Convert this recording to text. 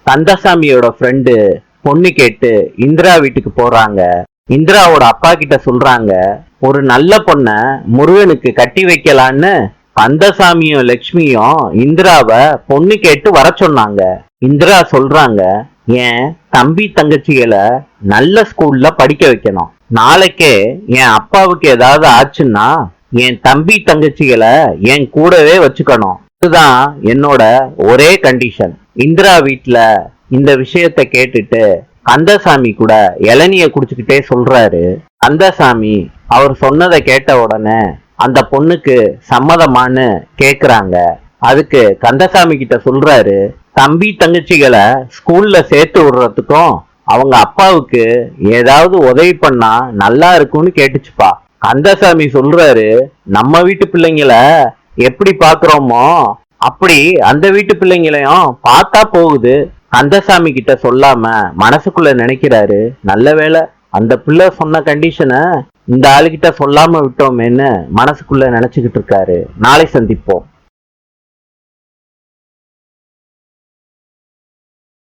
கந்தசாமியோட friend பொண்ணு கேட்டு இந்திரா வீட்டுக்கு போறாங்க. இந்திராவோட அப்பா கிட்ட சொல்றாங்க, ஒரு நல்ல பொண்ண முருகனுக்கு கட்டி வைக்கலான்னு கந்தசாமியும் லட்சுமியும் இந்திராவை பொண்ணு கேட்டு வர சொன்னாங்க. இந்திரா சொல்றாங்க, என் தம்பி தங்கச்சிகளை நல்ல ஸ்கூல்ல படிக்க வைக்கணும். நாளைக்கே என் அப்பாவுக்கு ஏதாவது ஆச்சுன்னா என் தம்பி தங்கச்சிகளை என் கூடவே வச்சுக்கணும். இதுதான் என்னோட ஒரே கண்டிஷன். இந்திரா வீட்டுல இந்த விஷயத்த கேட்டுட்டு கந்தசாமி கூட இளநிய குடிச்சுக்கிட்டே சொல்றாரு. கந்தசாமி அவர் சொன்னதை கேட்ட உடனே அந்த பொண்ணுக்கு சம்மதமானு கேக்குறாங்க. அதுக்கு கந்தசாமி கிட்ட சொல்றாரு, தம்பி தங்கச்சிகளை ஸ்கூல்ல சேர்த்து விடுறதுக்கும் அவங்க அப்பாவுக்கு ஏதாவது உதவி பண்ணா நல்லா இருக்கும்னு கேட்டுச்சுப்பா. கந்தசாமி சொல்றாரு, நம்ம வீட்டு பிள்ளைங்களை எப்படி பாக்குறோமோ அப்படி அந்த வீட்டு பிள்ளைங்களையும் பார்த்தா போகுது. கந்தசாமி கிட்ட சொல்லாம மனசுக்குள்ள நினைக்கிறாரு, நல்ல வேளை அந்த பிள்ளை சொன்ன கண்டிஷனை இந்த ஆளுகிட்ட சொல்லாம விட்டோமேன்னு மனசுக்குள்ள நினைச்சுக்கிட்டு இருக்காரு. நாளை சந்திப்போம்.